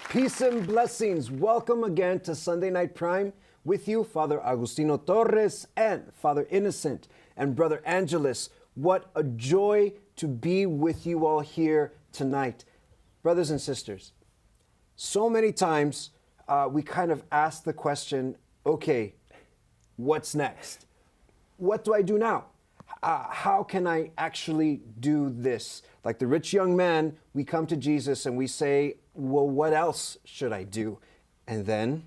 Peace and blessings. Welcome again to Sunday Night Prime. With you, Father Agustino Torres and Father Innocent and Brother Angelus. What a joy to be with you all here tonight. Brothers and sisters, so many times we kind of ask the question, okay, what's next? What do I do now? How can I actually do this? Like the rich young man, we come to Jesus and we say, well, what else should I do? And then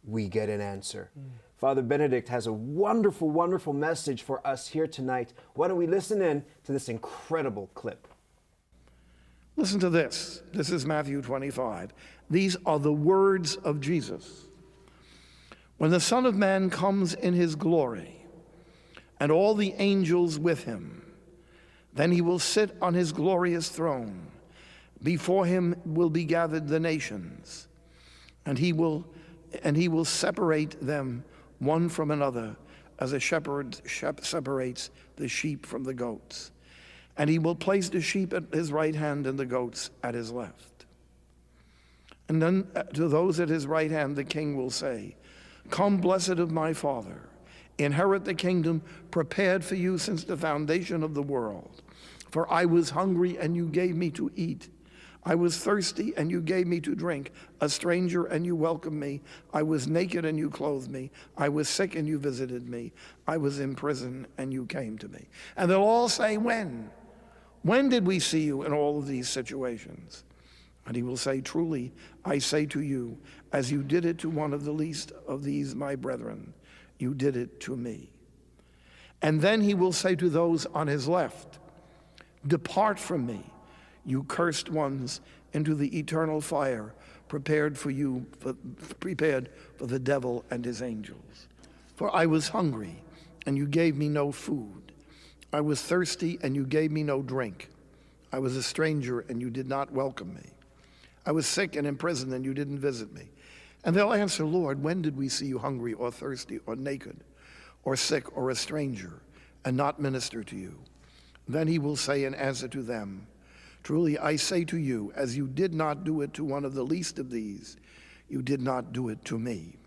we get an answer. Father Benedict has a wonderful, wonderful message for us here tonight. Why don't we listen in to this incredible clip? Listen to this. This is Matthew 25. These are the words of Jesus. When the Son of Man comes in his glory, and all the angels with him, then he will sit on his glorious throne. Before him will be gathered the nations, and he will separate them one from another, as a shepherd separates the sheep from the goats. And he will place the sheep at his right hand and the goats at his left. And then to those at his right hand the king will say, "Come, blessed of my Father, inherit the kingdom prepared for you since the foundation of the world. For I was hungry, and you gave me to eat. I was thirsty, and you gave me to drink. A stranger, and you welcomed me. I was naked, and you clothed me. I was sick, and you visited me. I was in prison, and you came to me." And they'll all say, when? When did we see you in all of these situations? And he will say, "Truly, I say to you, as you did it to one of the least of these my brethren, you did it to me." And then he will say to those on his left, "Depart from me, you cursed ones, into the eternal fire prepared for the devil and his angels. For I was hungry, and you gave me no food. I was thirsty, and you gave me no drink. I was a stranger, and you did not welcome me. I was sick and in prison, and you didn't visit me." And they'll answer, "Lord, when did we see you hungry or thirsty or naked or sick or a stranger and not minister to you?" Then he will say in answer to them, "Truly I say to you, as you did not do it to one of the least of these, you did not do it to me."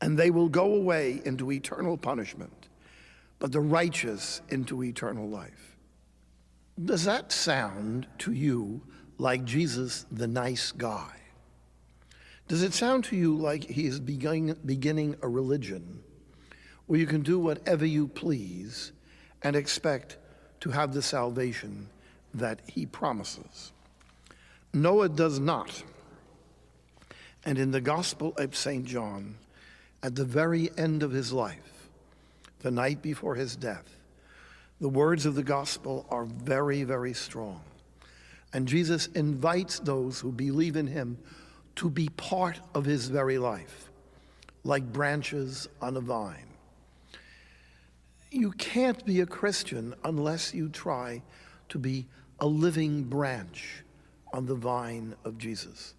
And they will go away into eternal punishment, but the righteous into eternal life. Does that sound to you like Jesus, the nice guy? Does it sound to you like he is beginning a religion where you can do whatever you please and expect to have the salvation that he promises? No, it does not. And in the Gospel of St. John, at the very end of his life, the night before his death, the words of the Gospel are very, very strong. And Jesus invites those who believe in him to be part of his very life, like branches on a vine. You can't be a Christian unless you try to be a living branch on the vine of Jesus.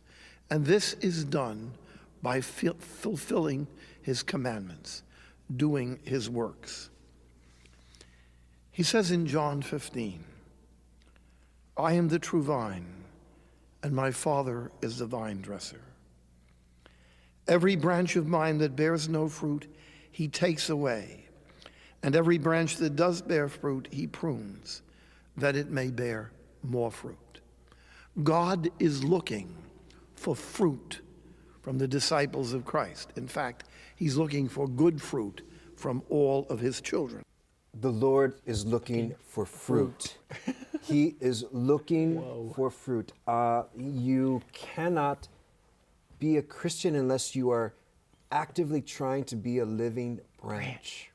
And this is done by fulfilling his commandments, doing his works. He says in John 15, "I am the true vine, and my Father is the vine dresser. Every branch of mine that bears no fruit, he takes away. And every branch that does bear fruit, he prunes, that it may bear more fruit." God is looking for fruit from the disciples of Christ. In fact, he's looking for good fruit from all of his children. The Lord is looking for fruit. He is looking for fruit. You cannot be a Christian unless you are actively trying to be a living branch.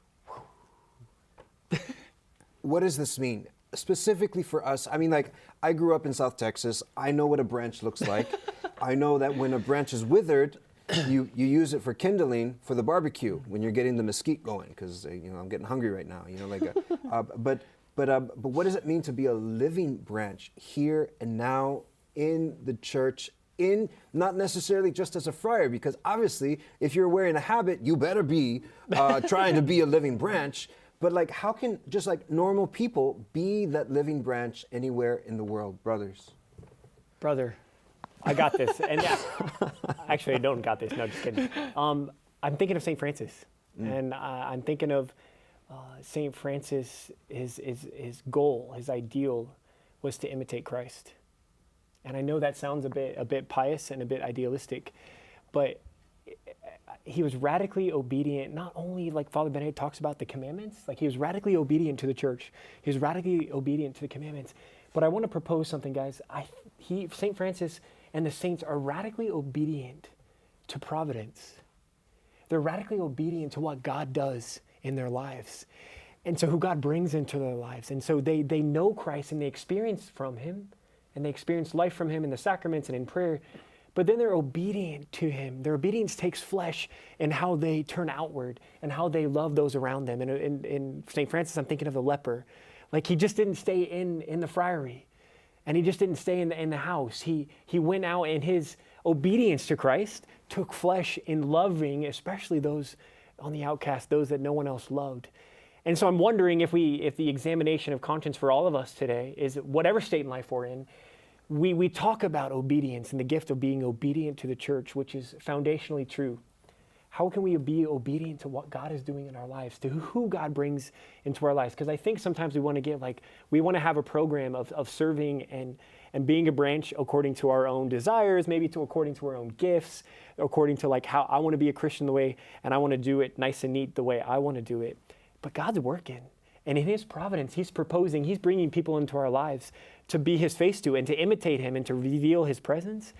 What does this mean? Specifically for us, I mean, like, I grew up in South Texas. I know what a branch looks like. I know that when a branch is withered, you use it for kindling for the barbecue when you're getting the mesquite going, because I'm getting hungry right now. But what does it mean to be a living branch here and now in the church? Not necessarily just as a friar, because obviously, if you're wearing a habit, you better be trying to be a living branch. But like, how can just like normal people be that living branch anywhere in the world, brothers? Brother, I got this. And yeah, actually, I don't got this. No, just kidding. I'm thinking of St. Francis. And I'm thinking of St. Francis, his goal, his ideal was to imitate Christ. And I know that sounds a bit pious and a bit idealistic, but he was radically obedient, not only like Father Benedict talks about the commandments, like he was radically obedient to the church. He was radically obedient to the commandments. But I want to propose something, guys. St. Francis and the saints are radically obedient to providence. They're radically obedient to what God does in their lives. And so who God brings into their lives. And so they know Christ and they experience from him and they experience life from him in the sacraments and in prayer. But then they're obedient to him. Their obedience takes flesh in how they turn outward and how they love those around them. And in St. Francis, I'm thinking of the leper. Like he just didn't stay in the friary and he just didn't stay in the house. He went out and his obedience to Christ took flesh in loving, especially those on the outcast, those that no one else loved. And so I'm wondering if the examination of conscience for all of us today is whatever state in life we're in, we talk about obedience and the gift of being obedient to the church, which is foundationally true. How can we be obedient to what God is doing in our lives, to who God brings into our lives? Because I think sometimes we want to have a program of serving and being a branch according to our own desires, maybe according to our own gifts, according to like how I want to be a Christian the way, and I want to do it nice and neat the way I want to do it. But God's working. And in his providence, he's proposing, he's bringing people into our lives to be his face to and to imitate him and to reveal his presence.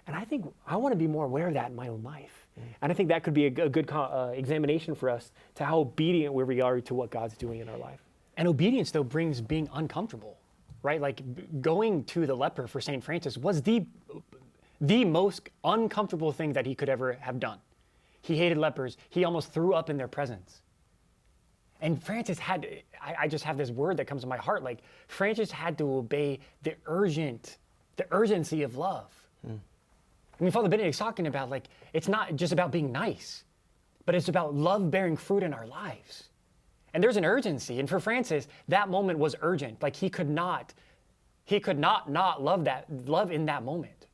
And I think I want to be more aware of that in my own life. And I think that could be a good examination for us to how obedient we are to what God's doing in our life. And obedience, though, brings being uncomfortable, right? Like going to the leper for St. Francis was the most uncomfortable thing that he could ever have done. He hated lepers. He almost threw up in their presence. And Francis I just have this word that comes to my heart, like Francis had to obey the urgency of love. I mean, Father Benedict's talking about like, it's not just about being nice, but it's about love bearing fruit in our lives. And there's an urgency. And for Francis, that moment was urgent. Like he could not love in that moment.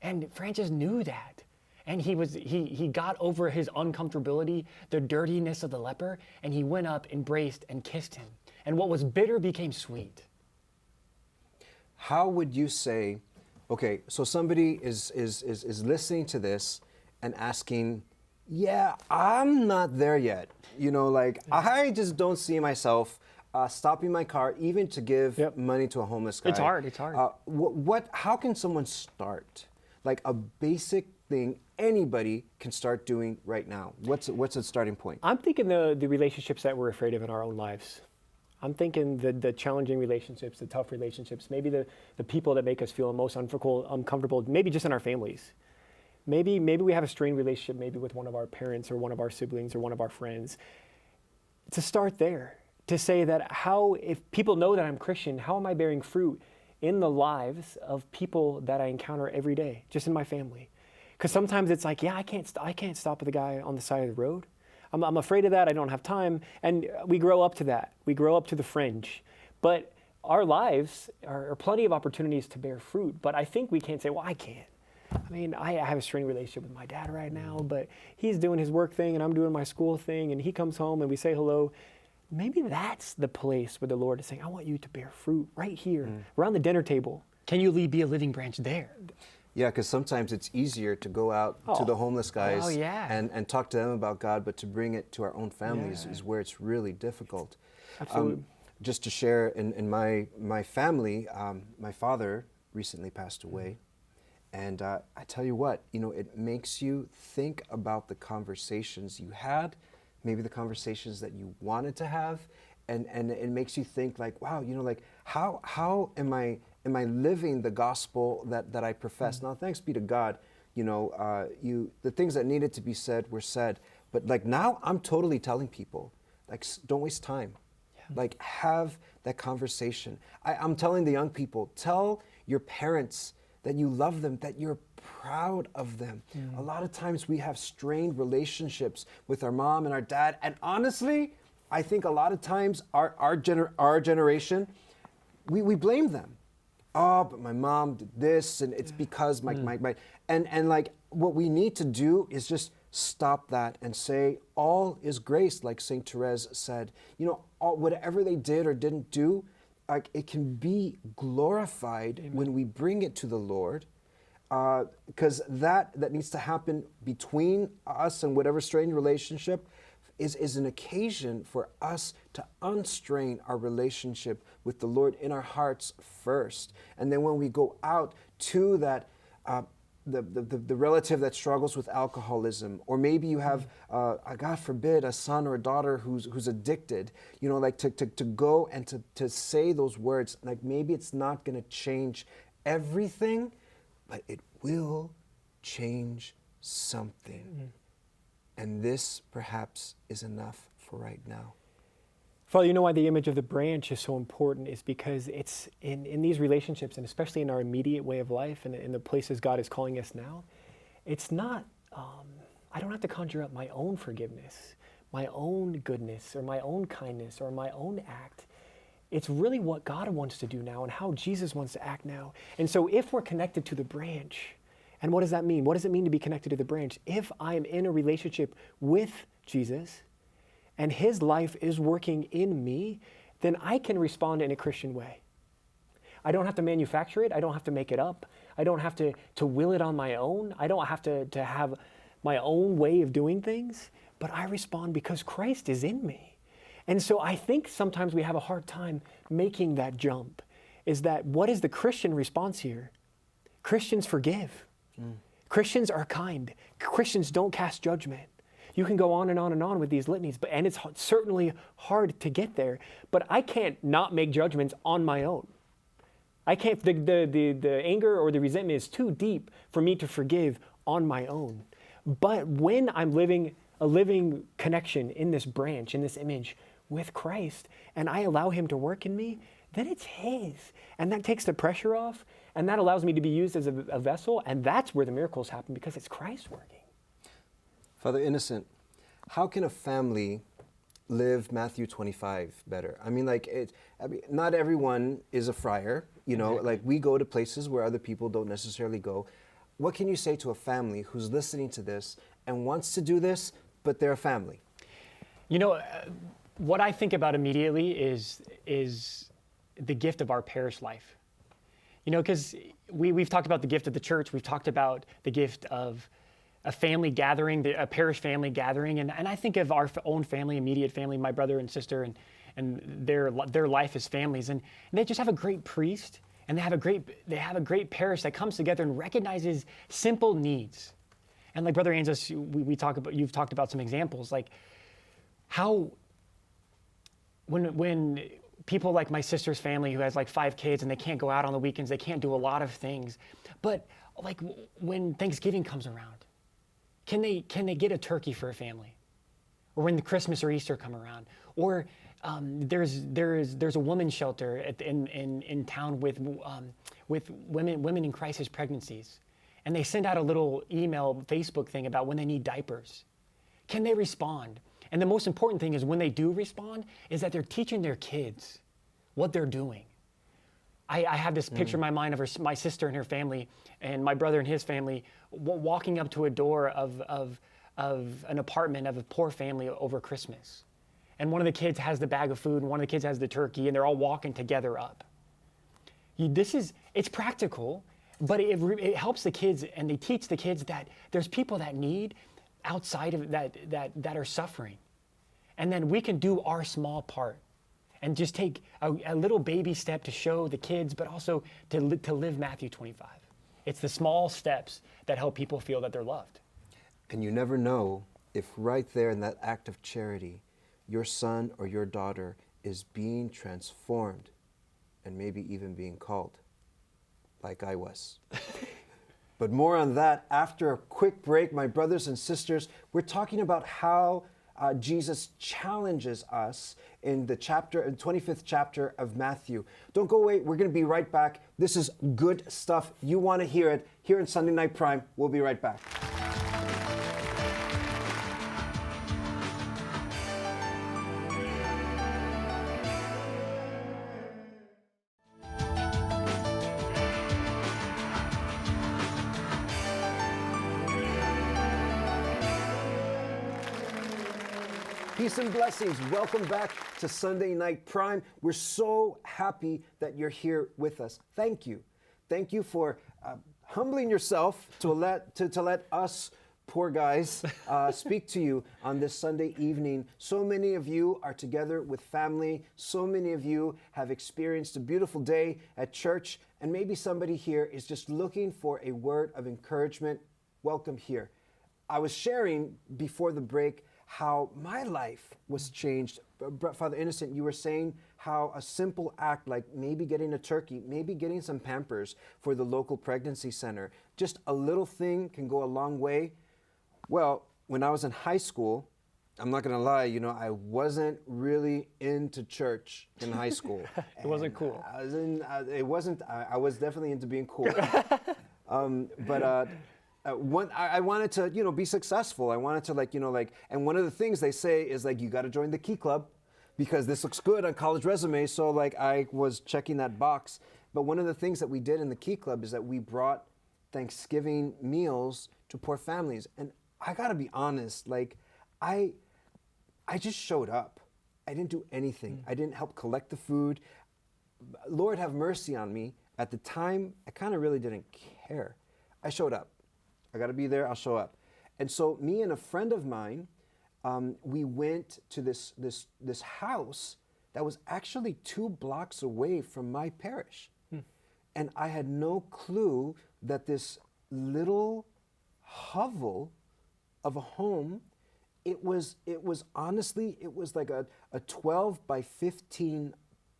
And Francis knew that. And he got over his uncomfortability, the dirtiness of the leper, and he went up, embraced, and kissed him. And what was bitter became sweet. How would you say, okay, so somebody is listening to this and asking, yeah, I'm not there yet. You know, like I just don't see myself stopping my car even to give money to a homeless guy. It's hard. How can someone start? Like a basic thing anybody can start doing right now. What's a starting point? I'm thinking the relationships that we're afraid of in our own lives. I'm thinking the challenging relationships, the tough relationships, maybe the people that make us feel most uncomfortable, maybe just in our families. Maybe we have a strained relationship maybe with one of our parents or one of our siblings or one of our friends. To start there, to say that if people know that I'm Christian, how am I bearing fruit in the lives of people that I encounter every day, just in my family? Because sometimes it's like, yeah, I can't stop with the guy on the side of the road. I'm afraid of that. I don't have time. And we grow up to that. We grow up to the fringe. But our lives are plenty of opportunities to bear fruit. But I think we can't say, well, I can't. I mean, I have a strained relationship with my dad right now, but he's doing his work thing and I'm doing my school thing, and he comes home and we say hello. Maybe that's the place where the Lord is saying, I want you to bear fruit right here, around the dinner table. Can you be a living branch there? Yeah, because sometimes it's easier to go out to the homeless guys and talk to them about God, but to bring it to our own families is where it's really difficult. Absolutely. Just to share, in my family, my father recently passed away. And I tell you what, it makes you think about the conversations you had, maybe the conversations that you wanted to have, and it makes you think like, wow, like how am I living the gospel that I profess? Now, thanks be to God, the things that needed to be said were said, but like now I'm totally telling people, like, don't waste time. Like, have that conversation. I'm telling the young people, tell your parents that you love them, that you're proud of them. A lot of times we have strained relationships with our mom and our dad, and honestly, I think a lot of times our generation, we blame them. oh, but my mom did this, and it's because my and like what we need to do is just stop that and say, all is grace, like Saint Therese said. You know, whatever they did or didn't do, like it can be glorified when we bring it to the Lord. Because that needs to happen between us and whatever strained relationship is an occasion for us to unstrain our relationship with the Lord in our hearts first. And then when we go out to that, the relative that struggles with alcoholism, or maybe you have, God forbid, a son or a daughter who's addicted, you know, like to go and to say those words, like maybe it's not going to change everything, but it will change something. And this perhaps is enough for right now. Father, you know why the image of the branch is so important is because it's in these relationships, and especially in our immediate way of life and in the places God is calling us now, it's not, I don't have to conjure up my own forgiveness, my own goodness, or my own kindness, or my own act. It's really what God wants to do now and how Jesus wants to act now. And so if we're connected to the branch, and what does that mean? What does it mean to be connected to the branch? If I'm in a relationship with Jesus and his life is working in me, then I can respond in a Christian way. I don't have to manufacture it. I don't have to make it up. I don't have to will it on my own. I don't have to have my own way of doing things, but I respond because Christ is in me. And so I think sometimes we have a hard time making that jump, is that what is the Christian response here? Christians forgive. Christians are kind. Christians don't cast judgment. You can go on and on and on with these litanies, and it's certainly hard to get there, but I can't not make judgments on my own. I can't, the anger or the resentment is too deep for me to forgive on my own. But when I'm living a living connection in this branch, in this image with Christ, and I allow him to work in me, then it's his. And that takes the pressure off, and that allows me to be used as a vessel, and that's where the miracles happen because it's Christ working. Father Innocent, how can a family live Matthew 25 better? I mean, not everyone is a friar, you know, like we go to places where other people don't necessarily go. What can you say to a family who's listening to this and wants to do this, but they're a family? You know, what I think about immediately is the gift of our parish life. You know, because we've talked about the gift of the church. We've talked about the gift of a family gathering, a parish family gathering. And I think of our own family, immediate family, my brother and sister, and their life as families. And they just have a great priest, and they have a great parish that comes together and recognizes simple needs. And like Brother Angeles, you've talked about some examples, like how when people like my sister's family who has like 5 kids and they can't go out on the weekends, they can't do a lot of things. But like when Thanksgiving comes around, can they get a turkey for a family? Or when the Christmas or Easter come around? Or there's a women's shelter in town with women in crisis pregnancies. And they send out a little email, Facebook thing about when they need diapers. Can they respond? And the most important thing is when they do respond is that they're teaching their kids what they're doing. I have this picture in my mind of my sister and her family and my brother and his family walking up to a door of an apartment of a poor family over Christmas. And one of the kids has the bag of food and one of the kids has the turkey, and they're all walking together up. It's practical, but it helps the kids, and they teach the kids that there's people that need outside of that are suffering. And then we can do our small part and just take a little baby step to show the kids, but also to live Matthew 25. It's the small steps that help people feel that they're loved. And you never know if right there in that act of charity, your son or your daughter is being transformed and maybe even being called, like I was. But more on that after a quick break, my brothers and sisters. We're talking about how Jesus challenges us in the 25th chapter of Matthew. Don't go away. We're going to be right back. This is good stuff. You want to hear it here in Sunday Night Prime. We'll be right back. Peace and blessings. Welcome back to Sunday Night Prime. We're so happy that you're here with us. Thank you. Thank you for humbling yourself to let us poor guys speak to you on this Sunday evening. So many of you are together with family. So many of you have experienced a beautiful day at church, and maybe somebody here is just looking for a word of encouragement. Welcome here. I was sharing before the break how my life was changed. Father Innocent, you were saying how a simple act like maybe getting a turkey, maybe getting some Pampers for the local pregnancy center, just a little thing can go a long way. Well, when I was in high school, I'm not gonna lie, I wasn't really into church in high school. It wasn't cool. I was definitely into being cool. I wanted to, be successful. I wanted to and one of the things they say is you got to join the Key Club because this looks good on college resumes. So I was checking that box. But one of the things that we did in the Key Club is that we brought Thanksgiving meals to poor families. And I got to be honest, I just showed up. I didn't do anything. I didn't help collect the food. Lord have mercy on me. At the time, I kind of really didn't care. I showed up. I got to be there, I'll show up. And so me and a friend of mine, we went to this house that was actually 2 blocks away from my parish. And I had no clue that this little hovel of a home, it was honestly, it was like a 12 by 15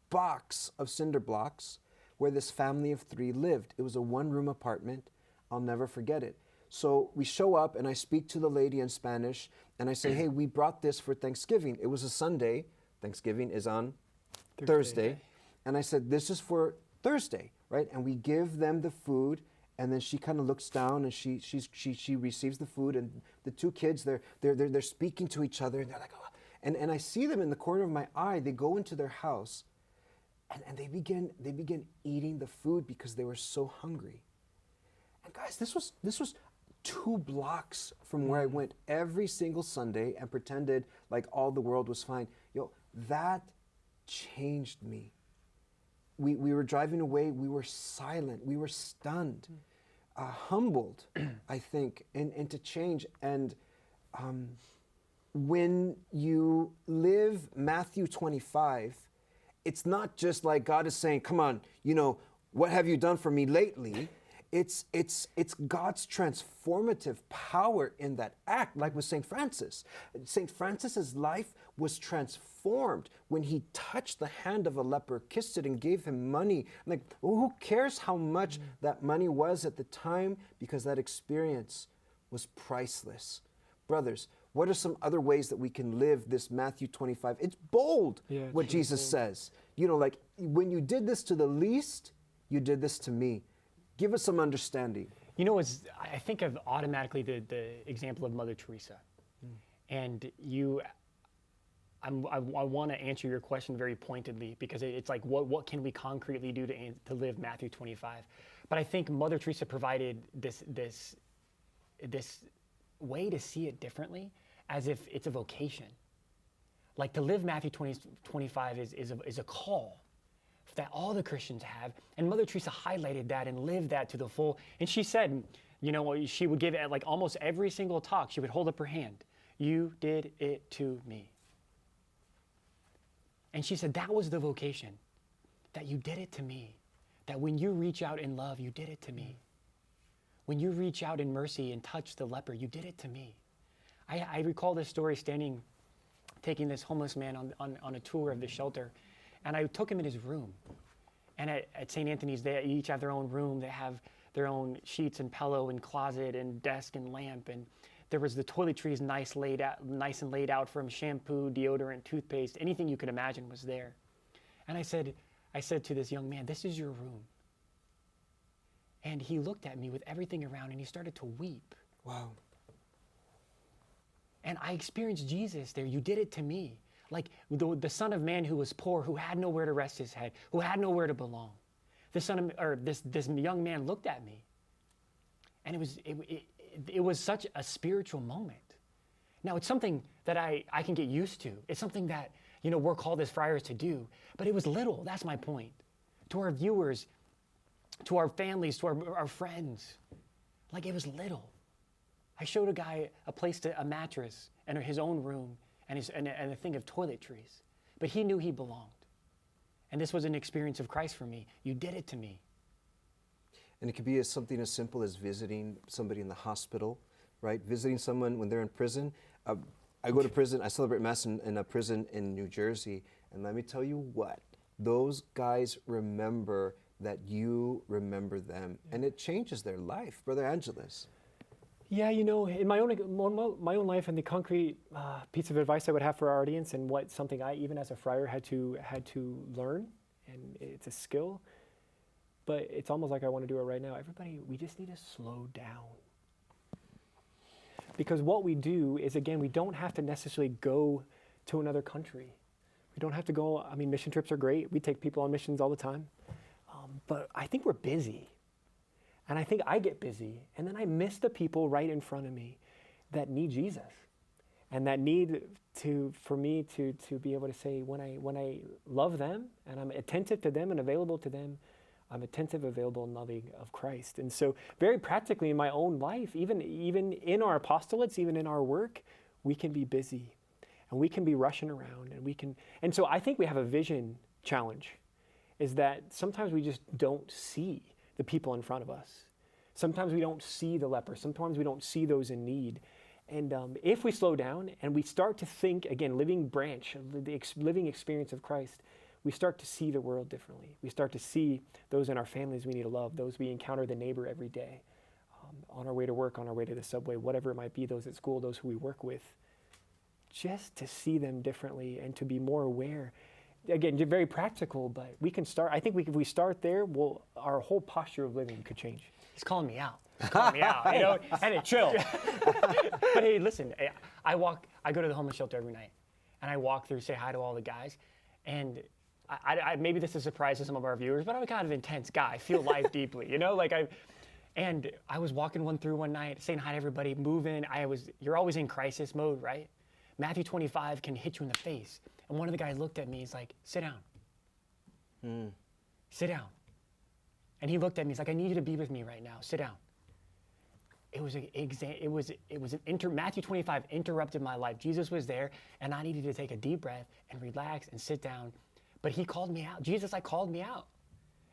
box of cinder blocks where this family of 3 lived. It was a 1-room apartment. I'll never forget it. So we show up and I speak to the lady in Spanish and I say, hey, we brought this for Thanksgiving. It was a Sunday. Thanksgiving is on Thursday. And I said, this is for Thursday, right? And we give them the food and then she kind of looks down and she receives the food and the 2 kids, they're speaking to each other and they're like, oh. And I see them in the corner of my eye. They go into their house and they begin eating the food because they were so hungry. And guys, this was 2 blocks from where I went every single Sunday and pretended like all the world was fine. That changed me. We were driving away, we were silent, we were stunned, humbled, I think, into change. And when you live Matthew 25, it's not just like God is saying, come on, what have you done for me lately? It's God's transformative power in that act, like with St. Francis. St. Francis's life was transformed when he touched the hand of a leper, kissed it, and gave him money. Who cares how much that money was at the time? Because that experience was priceless. Brothers, what are some other ways that we can live this Matthew 25? It's bold, what Jesus says. When you did this to the least, you did this to me. Give us some understanding. I think of automatically the example of Mother Teresa. And I want to answer your question very pointedly because it's like, what can we concretely do to live Matthew 25? But I think Mother Teresa provided this way to see it differently, as if it's a vocation. Like to live Matthew 25 is a call that all the Christians have, and Mother Teresa highlighted that and lived that to the full. And she said, she would give it almost every single talk. She would hold up her hand. You did it to me. And she said that was the vocation, that you did it to me. That when you reach out in love, you did it to me. When you reach out in mercy and touch the leper, you did it to me. I recall this story taking this homeless man on a tour of the shelter. And I took him in his room. And at St. Anthony's, they each have their own room. They have their own sheets and pillow and closet and desk and lamp. And there was the toiletries nice and laid out for him, shampoo, deodorant, toothpaste, anything you could imagine was there. And I said to this young man, this is your room. And he looked at me with everything around and he started to weep. Wow. And I experienced Jesus there. You did it to me. Like the Son of Man who was poor, who had nowhere to rest his head, who had nowhere to belong. This young man looked at me, and it was such a spiritual moment, Now, it's something that I can get used to. It's something that, we're called as friars to do, but it was little. That's my point. To our viewers, to our families, to our friends, like it was little. I showed a guy a mattress and his own room and a thing of toiletries, but he knew he belonged. And this was an experience of Christ for me. You did it to me. And it could be something as simple as visiting somebody in the hospital, right? Visiting someone when they're in prison. I go to prison, I celebrate Mass in a prison in New Jersey, and let me tell you what, those guys remember that you remember them, and it changes their life. Brother Angeles. Yeah, in my own life, and the concrete piece of advice I would have for our audience, and something I, even as a friar, had to learn, and it's a skill, but it's almost like I want to do it right now. Everybody, we just need to slow down. Because what we do is, again, we don't have to necessarily go to another country. We don't have to go, mission trips are great. We take people on missions all the time. But I think we're busy. And I think I get busy, and then I miss the people right in front of me that need Jesus, and that need for me to be able to say, when I love them and I'm attentive to them and available to them, I'm attentive, available, and loving of Christ. And so, very practically in my own life, even in our apostolates, even in our work, we can be busy, and we can be rushing around, and so I think we have a vision challenge, is that sometimes we just don't see the people in front of us. Sometimes we don't see the leper. Sometimes we don't see those in need. And if we slow down and we start to think, again, living branch, the living experience of Christ, we start to see the world differently. We start to see those in our families we need to love, those we encounter the neighbor every day, on our way to work, on our way to the subway, whatever it might be, those at school, those who we work with, just to see them differently and to be more aware. Again, very practical, but we can start. I think if we start there, our whole posture of living could change. He's calling me out. He's calling me out. And it chill. But hey, listen, I go to the homeless shelter every night, and I walk through, say hi to all the guys, and I maybe this is a surprise to some of our viewers, but I'm a kind of intense guy. I feel life deeply, and I was walking through one night, saying hi to everybody, moving. You're always in crisis mode, right? Matthew 25 can hit you in the face. And one of the guys looked at me, he's like, sit down. Sit down. And he looked at me, he's like, I need you to be with me right now, sit down. Matthew 25 interrupted my life. Jesus was there, and I needed to take a deep breath and relax and sit down. But he called me out. Jesus, called me out.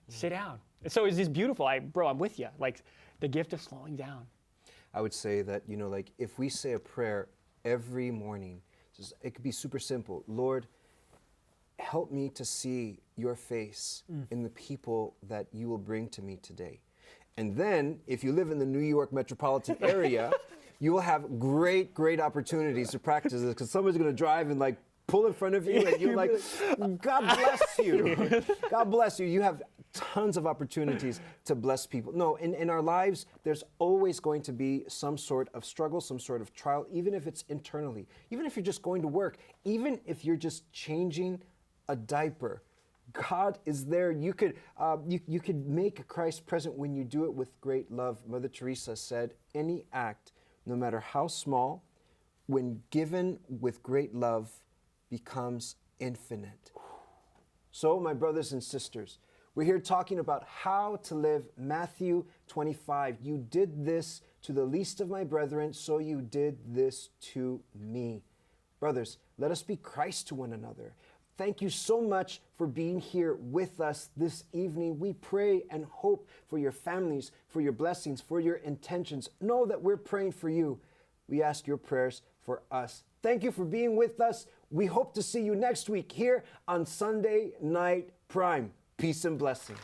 Sit down. And so it's just beautiful. I'm with you. Like the gift of slowing down. I would say that, if we say a prayer every morning, it could be super simple. Lord, help me to see your face in the people that you will bring to me today. And then, if you live in the New York metropolitan area, you will have great, great opportunities to practice this, because somebody's going to drive and pull in front of you, and you're like, God bless you. God bless you. You have tons of opportunities to bless people. No, in our lives, there's always going to be some sort of struggle, some sort of trial, even if it's internally, even if you're just going to work, even if you're just changing a diaper. God is there. You could make Christ present when you do it with great love. Mother Teresa said, any act, no matter how small, when given with great love, becomes infinite. So, my brothers and sisters, we're here talking about how to live Matthew 25. You did this to the least of my brethren, so you did this to me. Brothers, let us be Christ to one another. Thank you so much for being here with us this evening. We pray and hope for your families, for your blessings, for your intentions. Know that we're praying for you. We ask your prayers for us. Thank you for being with us. We hope to see you next week here on Sunday Night Prime. Peace and blessing.